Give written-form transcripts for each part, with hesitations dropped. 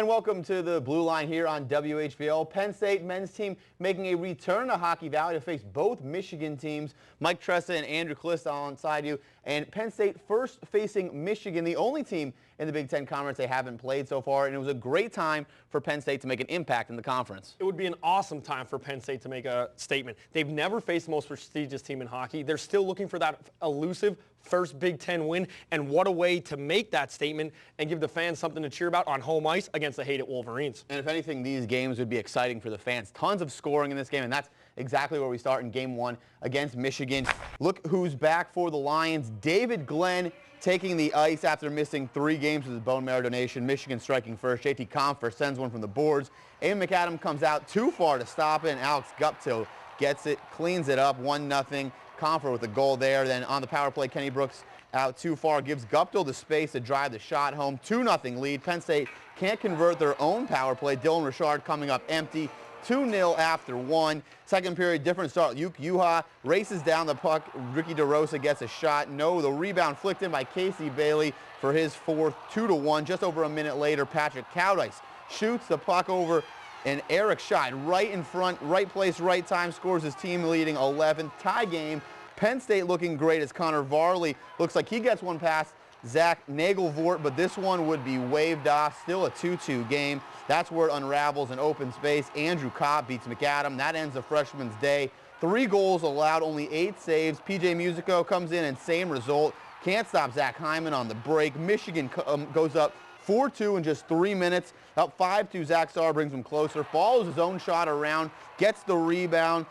And welcome to the Blue Line here on WHBL. Penn State men's team making a return to Hockey Valley to face both Michigan teams. Mike Tressa and Andrew Calista alongside you. And Penn State first facing Michigan, the only team in the Big Ten Conference they haven't played so far. And it was a great time for Penn State to make an impact in the conference. It would be an awesome time for Penn State to make a statement. They've never faced the most prestigious team in hockey. They're still looking for that elusive first Big Ten win, and what a way to make that statement and give the fans something to cheer about on home ice against the hated Wolverines. And if anything, these games would be exciting for the fans. Tons of scoring in this game, and that's exactly where we start in Game 1 against Michigan. Look who's back for the Lions. David Glenn taking the ice after missing 3 games with his bone marrow donation. Michigan striking first. JT Compher sends one from the boards. Eamon McAdam comes out too far to stop it, and Alex Guptill gets it, cleans it up, 1-0. Compher with the goal there. Then on the power play, Kenny Brooks out too far, gives Guptill the space to drive the shot home. 2-0 lead. Penn State can't convert their own power play. Dylan Richard coming up empty. 2-0 after 1. Second period, different start. Yuke Yuha races down the puck. Ricky DeRosa gets a shot. No, the rebound flicked in by Casey Bailey for his fourth. 2-1. Just over a minute later, Patrick Cowdice shoots the puck over, and Eric Scheid right in front, right place, right time, scores his team leading 11. Tie game. Penn State looking great as Connor Varley looks like he gets one past Zach Nagelvort, but this one would be waved off. Still a 2-2 game. That's where it unravels in open space. Andrew Cobb beats McAdam. That ends the freshman's day. 3 goals allowed, only 8 saves. PJ Musico comes in and same result. Can't stop Zach Hyman on the break. Michigan goes up 4-2 in just 3 minutes. Up 5-2, Zach Starr brings him closer, follows his own shot around, gets the rebound,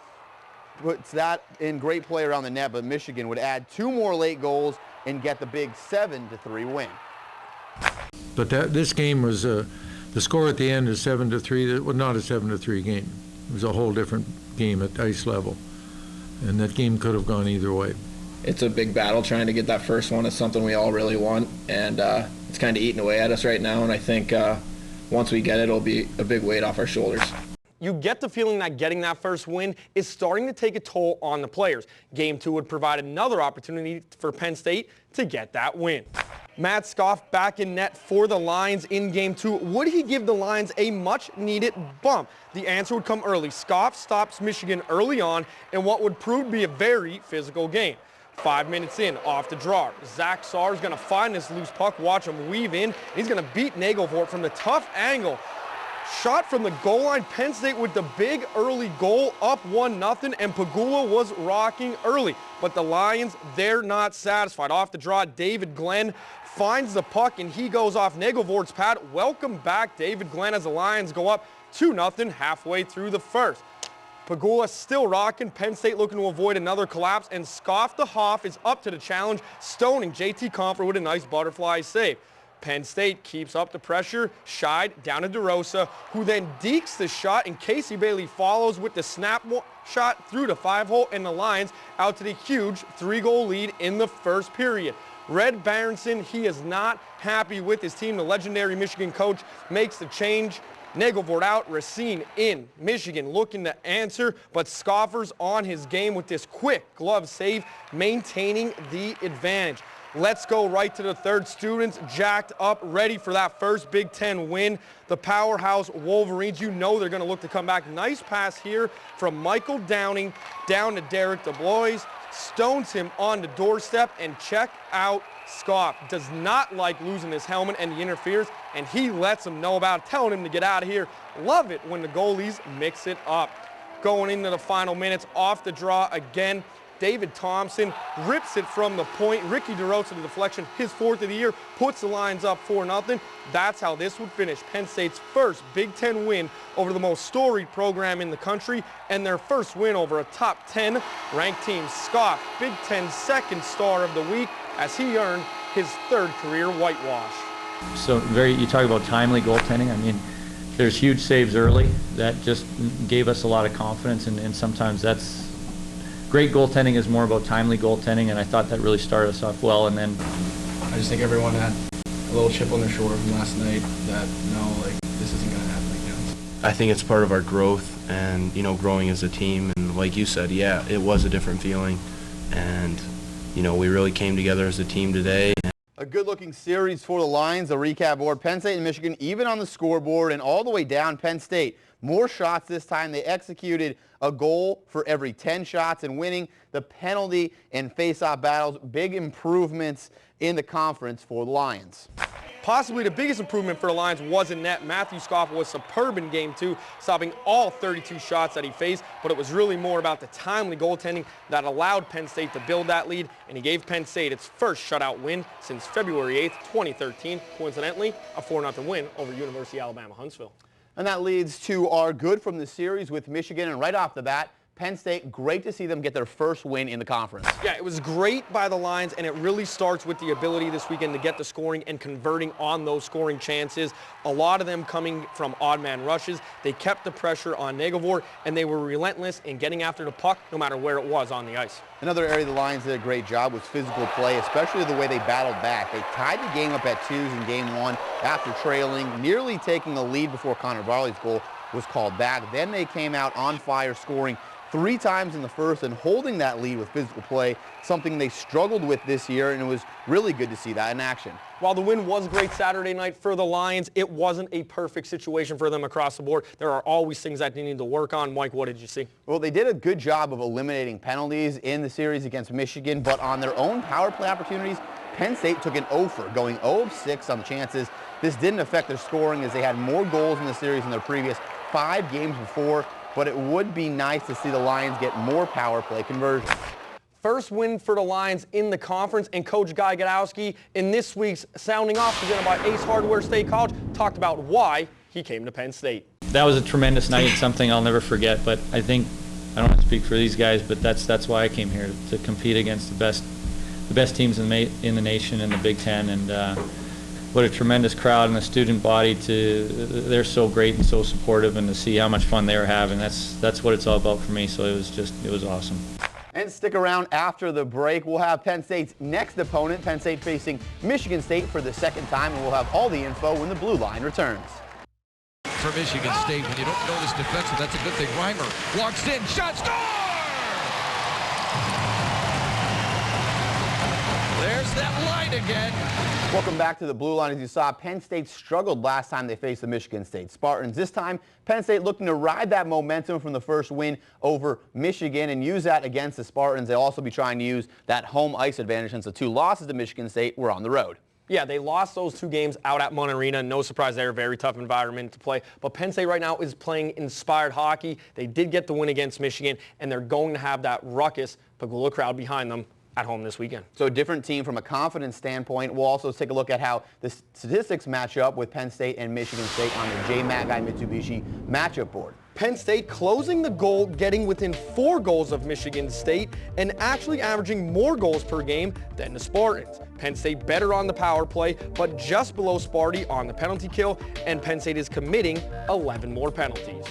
puts that in great play around the net, but Michigan would add 2 more late goals and get the big 7-3 win. But this game was, the score at the end is 7-3. It was not a 7-3 game. It was a whole different game at ice level. And that game could have gone either way. It's a big battle trying to get that first one. It's something we all really want, and it's kind of eating away at us right now, and I think once we get it, it'll be a big weight off our shoulders. You get the feeling that getting that first win is starting to take a toll on the players. Game 2 would provide another opportunity for Penn State to get that win. Matt Scoff back in net for the Lions in Game 2. Would he give the Lions a much-needed bump? The answer would come early. Scoff stops Michigan early on in what would prove to be a very physical game. 5 minutes in, off the draw. Zach Starr is going to find this loose puck, watch him weave in. He's going to beat Nagelvort from the tough angle. Shot from the goal line. Penn State with the big early goal, up 1-0, and Pegula was rocking early. But the Lions, they're not satisfied. Off the draw, David Glenn finds the puck, and he goes off Nagelvort's pad. Welcome back, David Glenn, as the Lions go up 2-0 halfway through the first. Pegula still rocking. Penn State looking to avoid another collapse, and Scoff the Hoff is up to the challenge, stoning JT Compher with a nice butterfly save. Penn State keeps up the pressure. Scheid down to DeRosa, who then dekes the shot, and Casey Bailey follows with the snap shot through the 5-hole, and the Lions out to the huge 3-goal lead in the first period. Red Berenson, he is not happy with his team. The legendary Michigan coach makes the change. Nagelvort out, Racine in. Michigan looking to answer, but Scoffers on his game with this quick glove save, maintaining the advantage. Let's go right to the third. Students jacked up, ready for that first Big Ten win. The powerhouse Wolverines, you know they're going to look to come back. Nice pass here from Michael Downing down to Derek DeBlois. Stones him on the doorstep, and check out Scoff. Does not like losing his helmet, and he interferes, and he lets him know about it, telling him to get out of here. Love it when the goalies mix it up. Going into the final minutes, off the draw again. David Thompson rips it from the point. Ricky DeRosa to the deflection, his 4th of the year, puts the Lions up 4-0. That's how this would finish. Penn State's first Big Ten win over the most storied program in the country, and their first win over a top 10 ranked team. Scoff, Big Ten second star of the week, as he earned his 3rd career whitewash. So you talk about timely goaltending. I mean, there's huge saves early that just gave us a lot of confidence, and sometimes that's great goaltending is more about timely goaltending, and I thought that really started us off well. And then I just think everyone had a little chip on their shoulder from last night that, this isn't going to happen again. I think it's part of our growth and, growing as a team. And like you said, yeah, it was a different feeling. And, we really came together as a team today. A good look Good-looking series for the Lions. The recap board, Penn State and Michigan even on the scoreboard, and all the way down Penn State. More shots this time. They executed a goal for every 10 shots and winning the penalty and face-off battles. Big improvements in the conference for the Lions. Possibly the biggest improvement for the Lions was in net. Matthew Scoff was superb in Game 2, stopping all 32 shots that he faced, but it was really more about the timely goaltending that allowed Penn State to build that lead, and he gave Penn State its first shutout win since February 8th, 2013. Coincidentally, a 4-0 win over University of Alabama Huntsville. And that leads to our good from the series with Michigan, and right off the bat, Penn State, great to see them get their first win in the conference. Yeah, it was great by the Lions, and it really starts with the ability this weekend to get the scoring and converting on those scoring chances. A lot of them coming from odd man rushes. They kept the pressure on Nagelvor, and they were relentless in getting after the puck no matter where it was on the ice. Another area the Lions did a great job was physical play, especially the way they battled back. They tied the game up at 2s in Game 1 after trailing, nearly taking the lead before Connor Varley's goal was called back. Then they came out on fire, scoring 3 times in the first and holding that lead with physical play, something they struggled with this year, and it was really good to see that in action. While the win was great Saturday night for the Lions, it wasn't a perfect situation for them across the board. There are always things that they need to work on. Mike, what did you see? Well, they did a good job of eliminating penalties in the series against Michigan, but on their own power play opportunities, Penn State took an offer, going 0 of 6 on the chances. This didn't affect their scoring as they had more goals in the series than their previous 5 games before, but it would be nice to see the Lions get more power play conversions. First win for the Lions in the conference, and Coach Guy Gadowski in this week's Sounding Off presented by Ace Hardware State College talked about why he came to Penn State. That was a tremendous night, something I'll never forget, but I think, I don't want to speak for these guys, but that's why I came here, to compete against the best teams in the nation in the Big Ten, and what a tremendous crowd and the student body. They're so great and so supportive, and to see how much fun they were having, that's what it's all about for me. So it was awesome. And stick around after the break. We'll have Penn State's next opponent, Penn State facing Michigan State for the second time, and we'll have all the info when the Blue Line returns. For Michigan State, when you don't notice defensive, that's a good thing. Reimer walks in, shot, score! There's that line again. Welcome back to the Blue Line. As you saw, Penn State struggled last time they faced the Michigan State Spartans. This time, Penn State looking to ride that momentum from the first win over Michigan and use that against the Spartans. They'll also be trying to use that home ice advantage since the 2 losses to Michigan State were on the road. Yeah, they lost those 2 games out at Munn Arena. No surprise there, very tough environment to play. But Penn State right now is playing inspired hockey. They did get the win against Michigan, and they're going to have that ruckus Pagula crowd behind them at home this weekend. So a different team from a confidence standpoint. We'll also take a look at how the statistics match up with Penn State and Michigan State on the J-Mac Mitsubishi matchup board. Penn State closing the goal, getting within 4 goals of Michigan State, and actually averaging more goals per game than the Spartans. Penn State better on the power play, but just below Sparty on the penalty kill, and Penn State is committing 11 more penalties.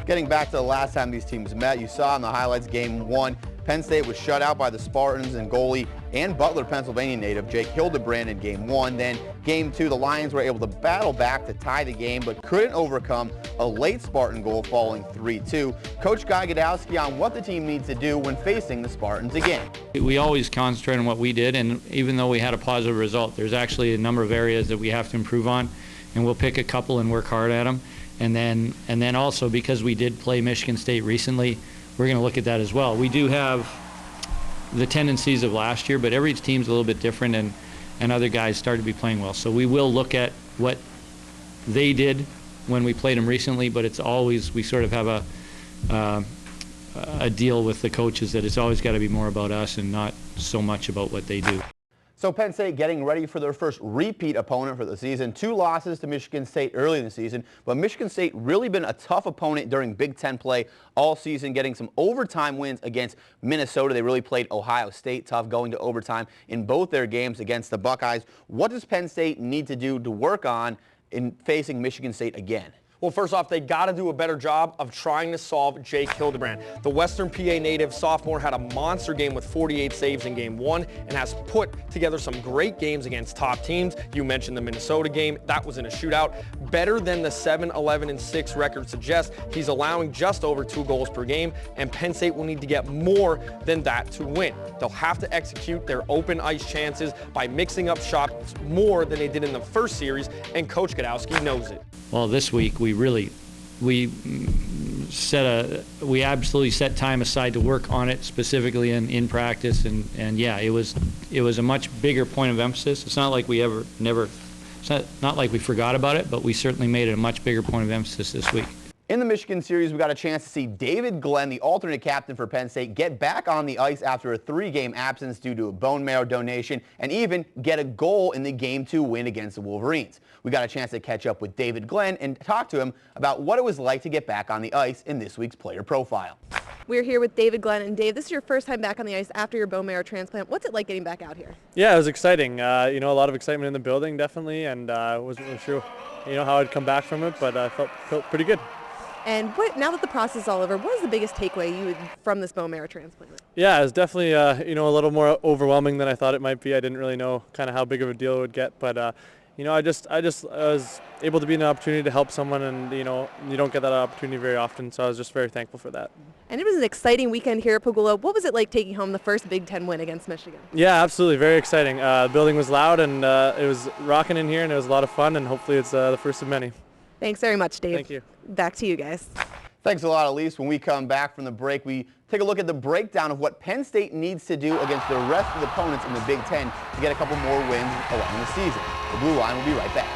Getting back to the last time these teams met, you saw in the highlights Game 1, Penn State was shut out by the Spartans, and goalie and Butler, Pennsylvania native Jake Hildebrand in Game 1. Then Game 2, the Lions were able to battle back to tie the game, but couldn't overcome a late Spartan goal falling 3-2. Coach Guy Gadowski on what the team needs to do when facing the Spartans again. We always concentrate on what we did, and even though we had a positive result, there's actually a number of areas that we have to improve on, and we'll pick a couple and work hard at them. And then also, because we did play Michigan State recently, we're going to look at that as well. We do have the tendencies of last year, but every team's a little bit different, and other guys started to be playing well. So we will look at what they did when we played them recently, but it's always, we sort of have a deal with the coaches that it's always got to be more about us and not so much about what they do. So Penn State getting ready for their first repeat opponent for the season. 2 losses to Michigan State early in the season, but Michigan State really been a tough opponent during Big Ten play all season, getting some overtime wins against Minnesota. They really played Ohio State tough, going to overtime in both their games against the Buckeyes. What does Penn State need to do to work on in facing Michigan State again? Well, first off, they got to do a better job of trying to solve Jake Hildebrand. The Western PA native sophomore had a monster game with 48 saves in Game 1 and has put together some great games against top teams. You mentioned the Minnesota game. That was in a shootout. Better than the 7-11-6 record suggests. He's allowing just over 2 goals per game, and Penn State will need to get more than that to win. They'll have to execute their open ice chances by mixing up shots more than they did in the first series, and Coach Godowski knows it. Well, this week we absolutely set time aside to work on it specifically in practice, and yeah, it was a much bigger point of emphasis. It's not like we not like we forgot about it, but we certainly made it a much bigger point of emphasis this week. In the Michigan series, we got a chance to see David Glenn, the alternate captain for Penn State, get back on the ice after a 3-game absence due to a bone marrow donation and even get a goal in the Game 2 win against the Wolverines. We got a chance to catch up with David Glenn and talk to him about what it was like to get back on the ice in this week's player profile. We're here with David Glenn, and Dave, this is your first time back on the ice after your bone marrow transplant. What's it like getting back out here? Yeah, it was exciting. A lot of excitement in the building, definitely, and I wasn't really sure, how I'd come back from it, but I felt pretty good. And now that the process is all over, what is the biggest takeaway from this bone marrow transplant? Yeah, it was definitely, a little more overwhelming than I thought it might be. I didn't really know kind of how big of a deal it would get, but I was able to be in an opportunity to help someone, and you don't get that opportunity very often, so I was just very thankful for that. And it was an exciting weekend here at Pegula. What was it like taking home the first Big Ten win against Michigan? Yeah, absolutely, very exciting. The building was loud, and it was rocking in here, and it was a lot of fun, and hopefully it's the first of many. Thanks very much, Dave. Thank you. Back to you guys. Thanks a lot, Elise. When we come back from the break, we take a look at the breakdown of what Penn State needs to do against the rest of the opponents in the Big Ten to get a couple more wins along the season. The Blue Line will be right back.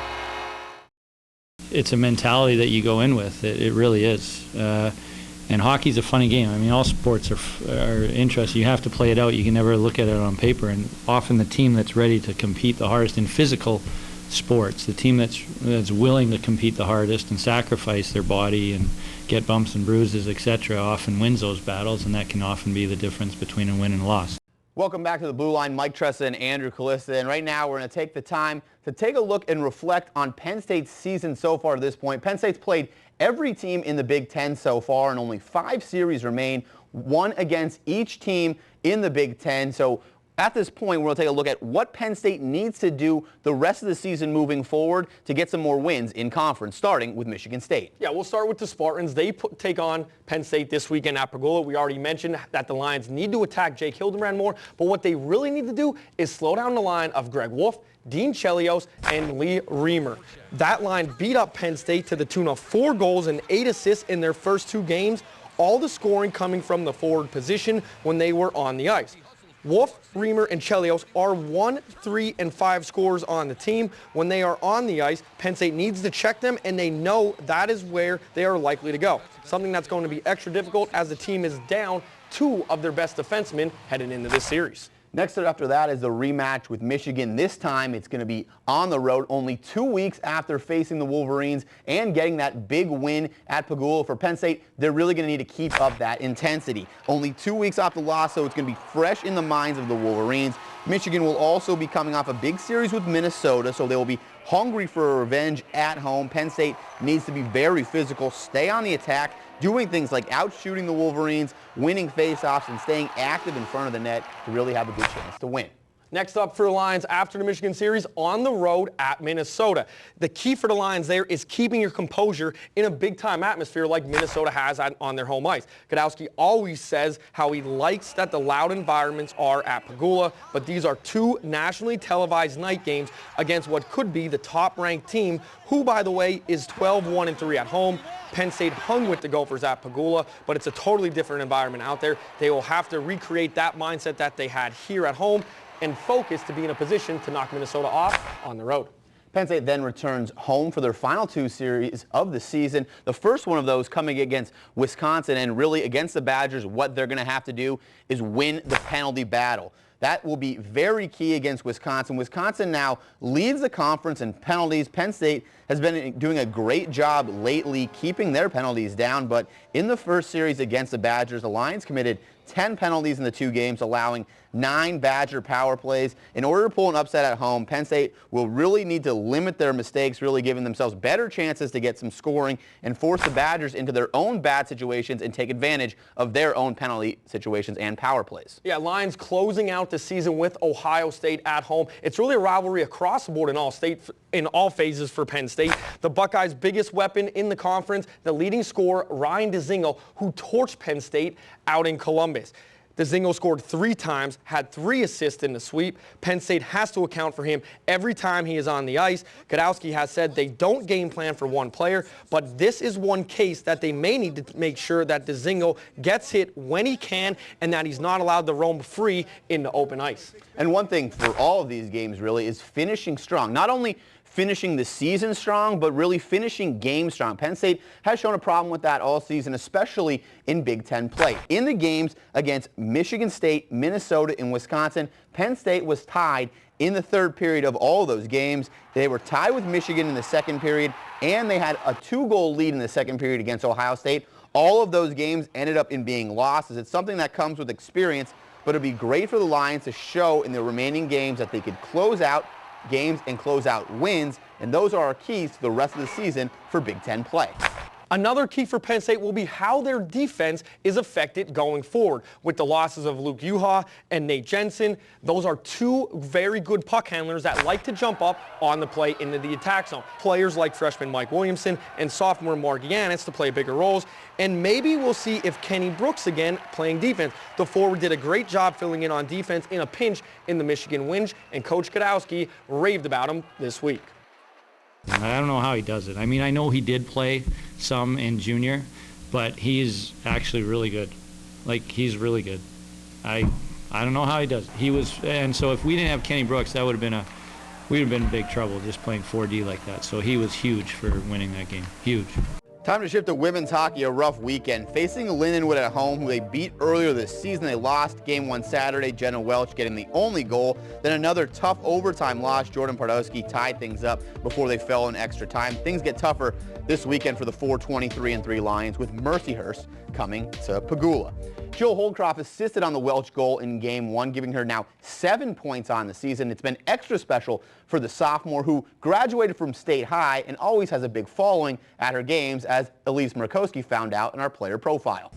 It's a mentality that you go in with. It really is. And hockey's a funny game. I mean, all sports are interesting. You have to play it out. You can never look at it on paper. And often the team that's ready to compete the hardest in physical sports, the team that's willing to compete the hardest and sacrifice their body and get bumps and bruises, etc., often wins those battles, and that can often be the difference between a win and a loss. Welcome back to the Blue Line. Mike Tressa and Andrew Calista, and right now we're going to take the time to take a look and reflect on Penn State's season so far to this point. Penn State's played every team in the Big Ten so far, and only 5 series remain, one against each team in the Big Ten. So at this point, we're going to take a look at what Penn State needs to do the rest of the season moving forward to get some more wins in conference, starting with Michigan State. Yeah, we'll start with the Spartans. They take on Penn State this weekend at Pegula. We already mentioned that the Lions need to attack Jake Hildebrand more, but what they really need to do is slow down the line of Greg Wolf, Dean Chelios, and Lee Reamer. That line beat up Penn State to the tune of 4 goals and 8 assists in their first 2 games, all the scoring coming from the forward position when they were on the ice. Wolf, Reamer, and Chelios are 1, 3, and 5 scorers on the team. When they are on the ice, Penn State needs to check them, and they know that is where they are likely to go. Something that's going to be extra difficult as the team is down 2 of their best defensemen heading into this series. Next up after that is the rematch with Michigan. This time it's going to be on the road only 2 weeks after facing the Wolverines and getting that big win at Pegula. For Penn State, they're really going to need to keep up that intensity. Only 2 weeks off the loss, so it's going to be fresh in the minds of the Wolverines. Michigan will also be coming off a big series with Minnesota, so they will be hungry for revenge at home. Penn State needs to be very physical, stay on the attack, doing things like out-shooting the Wolverines, winning face-offs, and staying active in front of the net to really have a good chance to win. Next up for the Lions after the Michigan series, on the road at Minnesota. The key for the Lions there is keeping your composure in a big-time atmosphere like Minnesota has on their home ice. Godowski always says how he likes that the loud environments are at Pegula, but these are 2 nationally televised night games against what could be the top-ranked team, who, by the way, is 12-1-3 at home. Penn State hung with the Gophers at Pegula, but it's a totally different environment out there. They will have to recreate that mindset that they had here at home and focus to be in a position to knock Minnesota off on the road. Penn State then returns home for their final 2 series of the season. The first one of those coming against Wisconsin, and really against the Badgers, what they're going to have to do is win the penalty battle. That will be very key against Wisconsin. Wisconsin now leads the conference in penalties. Penn State has been doing a great job lately keeping their penalties down, but in the first series against the Badgers, the Lions committed 10 penalties in the 2 games, allowing 9 Badger power plays. In order to pull an upset at home, Penn State will really need to limit their mistakes, really giving themselves better chances to get some scoring and force the Badgers into their own bad situations and take advantage of their own penalty situations and power plays. Yeah, Lions closing out the season with Ohio State at home. It's really a rivalry across the board in all phases for Penn State. The Buckeyes' biggest weapon in the conference, the leading scorer, Ryan Dzingel, who torched Penn State out in Columbus. Dzingel scored 3 times, had 3 assists in the sweep. Penn State has to account for him every time he is on the ice. Gudowski has said they don't game plan for one player, but this is one case that they may need to make sure that Dzingel gets hit when he can and that he's not allowed to roam free in the open ice. And one thing for all of these games really is finishing strong. Not only finishing the season strong, but really finishing games strong. Penn State has shown a problem with that all season, especially in Big Ten play. In the games against Michigan State, Minnesota, and Wisconsin, Penn State was tied in the 3rd period of all those games. They were tied with Michigan in the 2nd period, and they had a 2-goal lead in the 2nd period against Ohio State. All of those games ended up in being losses. It's something that comes with experience, but it'd be great for the Lions to show in the remaining games that they could close out games and close out wins, and those are our keys to the rest of the season for Big Ten play. Another key for Penn State will be how their defense is affected going forward. With the losses of Luke Uhas and Nate Jensen, those are 2 very good puck handlers that like to jump up on the play into the attack zone. Players like freshman Mike Williamson and sophomore Mark Yanis to play bigger roles, and maybe we'll see if Kenny Brooks again playing defense. The forward did a great job filling in on defense in a pinch in the Michigan win, and Coach Gudowski raved about him this week. I don't know how he does it. I mean, I know he did play some in junior, but he's actually really good. Like, he's really good. I don't know how he does it. And so if we didn't have Kenny Brooks, that would have been we'd have been in big trouble just playing 4D like that. So he was huge for winning that game. Huge. Time to shift to women's hockey, a rough weekend. Facing Lindenwood at home, who they beat earlier this season. They lost game 1 Saturday, Jenna Welch getting the only goal. Then another tough overtime loss. Jordan Pardowski tied things up before they fell in extra time. Things get tougher this weekend for the 4-23-3 Lions, with Mercyhurst coming to Pagula. Jill Holdcroft assisted on the Welch goal in Game 1, giving her now 7 points on the season. It's been extra special for the sophomore, who graduated from State High and always has a big following at her games, as Elise Murkowski found out in our player profile.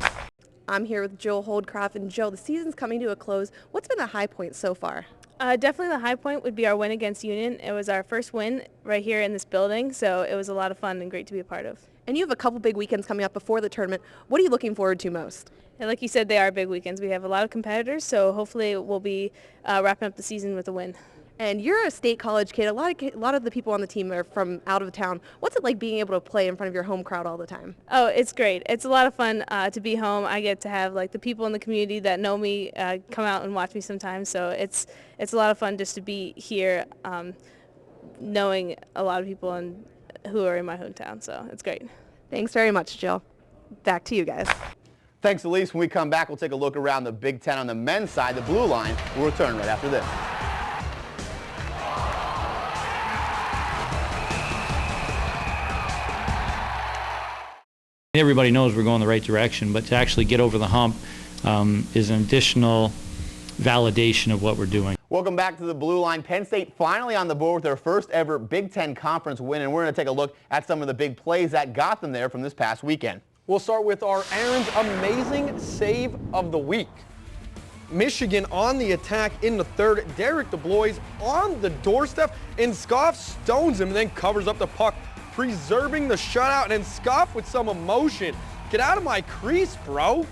I'm here with Jill Holdcroft, and Jill, the season's coming to a close. What's been the high point so far? Definitely the high point would be our win against Union. It was our first win right here in this building, so it was a lot of fun and great to be a part of. And you have a couple big weekends coming up before the tournament. What are you looking forward to most? And like you said, they are big weekends. We have a lot of competitors, so hopefully we'll be wrapping up the season with a win. And you're a State College kid. A lot of the people on the team are from out of town. What's it like being able to play in front of your home crowd all the time? Oh, it's great. It's a lot of fun to be home. I get to have like the people in the community that know me come out and watch me sometimes. So it's a lot of fun just to be here, knowing a lot of people who are in my hometown. So it's great. Thanks very much, Jill. Back to you guys. Thanks, Elise. When we come back, we'll take a look around the Big Ten on the men's side. The Blue Line will return right after this. Everybody knows we're going the right direction, but to actually get over the hump is an additional validation of what we're doing. Welcome back to the Blue Line. Penn State finally on the board with their first ever Big Ten Conference win, and we're going to take a look at some of the big plays that got them there from this past weekend. We'll start with our Aaron's amazing save of the week. Michigan on the attack in the 3rd. Derek DeBlois on the doorstep, and Scoff stones him and then covers up the puck, preserving the shutout, and then Scoff with some emotion. Get out of my crease, bro.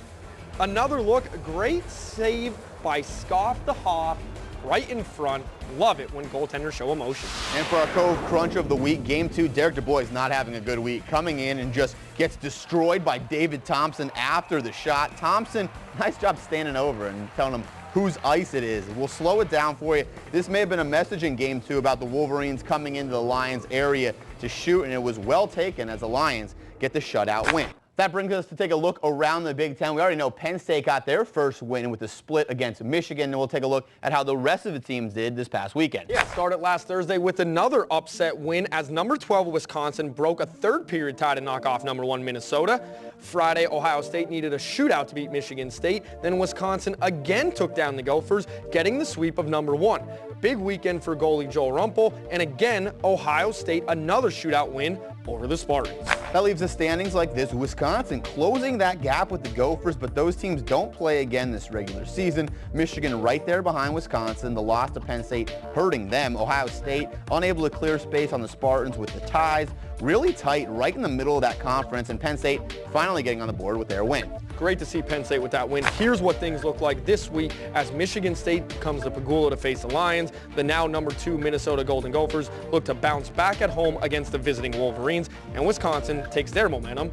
Another look, great save by Scoff the Hawk right in front. Love it when goaltenders show emotion. And for our Cove Crunch of the week, Game 2, Derek DeBlois not having a good week. Coming in and just gets destroyed by David Thompson after the shot. Thompson, nice job standing over and telling him whose ice it is. We'll slow it down for you. This may have been a message in Game 2 about the Wolverines coming into the Lions area to shoot, and it was well taken as the Lions get the shutout win. That brings us to take a look around the Big Ten. We already know Penn State got their first win with the split against Michigan, and we'll take a look at how the rest of the teams did this past weekend. Yeah, started last Thursday with another upset win as number 12 Wisconsin broke a third-period tie to knock off number 1 Minnesota. Friday, Ohio State needed a shootout to beat Michigan State. Then Wisconsin again took down the Gophers, getting the sweep of number 1. Big weekend for goalie Joel Rumpel, and again, Ohio State another shootout win over the Spartans. That leaves the standings like this. Wisconsin closing that gap with the Gophers, but those teams don't play again this regular season. Michigan right there behind Wisconsin. The loss to Penn State hurting them. Ohio State unable to clear space on the Spartans with the ties. Really tight right in the middle of that conference, and Penn State finally getting on the board with their win. Great to see Penn State with that win. Here's what things look like this week as Michigan State comes to Pagula to face the Lions. The now number 2 Minnesota Golden Gophers look to bounce back at home against the visiting Wolverines, and Wisconsin takes their momentum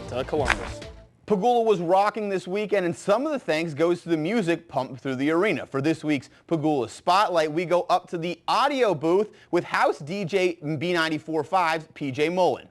to Columbus. Pagula was rocking this weekend, and some of the thanks goes to the music pumped through the arena. For this week's Pagula Spotlight, we go up to the audio booth with house DJ B94.5's PJ Mullen.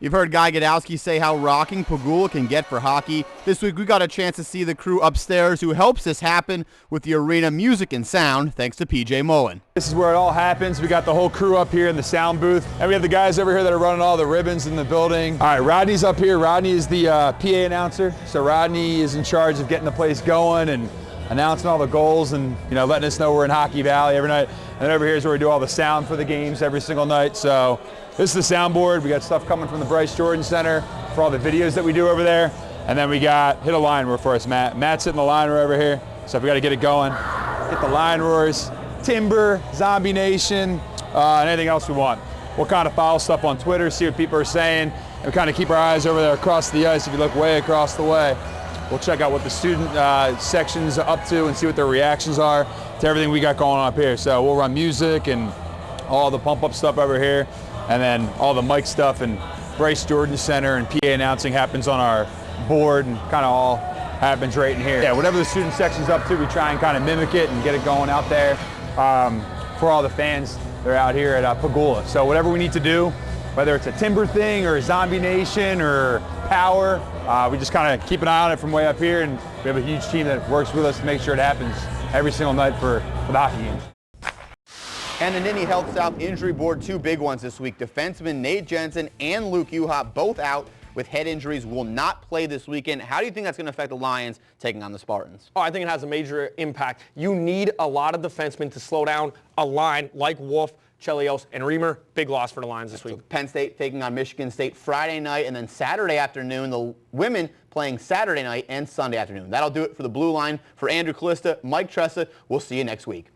You've heard Guy Gadowski say how rocking Pagula can get for hockey. This week we got a chance to see the crew upstairs who helps this happen with the arena music and sound, thanks to PJ Mullen. This is where it all happens. We got the whole crew up here in the sound booth, and we have the guys over here that are running all the ribbons in the building. All right, Rodney's up here. Rodney is the PA announcer, so Rodney is in charge of getting the place going and announcing all the goals and, you know, letting us know we're in Hockey Valley every night. And then over here is where we do all the sound for the games every single night. So this is the soundboard. We got stuff coming from the Bryce Jordan Center for all the videos that we do over there. And then we got hit a line roar for us, Matt. Matt's hitting the line roar over here. So we got to get it going. Hit the line roars, Timber, Zombie Nation, and anything else we want. We'll kind of follow stuff on Twitter, see what people are saying, and kind of keep our eyes over there across the ice. If you look way across the way, we'll check out what the student section's up to and see what their reactions are to everything we got going on up here. So we'll run music and all the pump-up stuff over here, and then all the mic stuff and Bryce Jordan Center and PA announcing happens on our board, and kind of all happens right in here. Yeah, whatever the student section's up to, we try and kind of mimic it and get it going out there for all the fans that are out here at Pagula. So whatever we need to do, whether it's a Timber thing or a Zombie Nation or Power, we just kind of keep an eye on it from way up here, and we have a huge team that works with us to make sure it happens every single night for the hockey games. And the Nittany Health South injury board, 2 big ones this week. Defenseman Nate Jensen and Luke Uhop both out with head injuries, will not play this weekend. How do you think that's going to affect the Lions taking on the Spartans? Oh, I think it has a major impact. You need a lot of defensemen to slow down a line like Wolf, Chelios, and Reamer. Big loss for the Lions this week. So Penn State taking on Michigan State Friday night, and then Saturday afternoon, the women playing Saturday night and Sunday afternoon. That'll do it for the Blue Line. For Andrew Callista, Mike Tressa, we'll see you next week.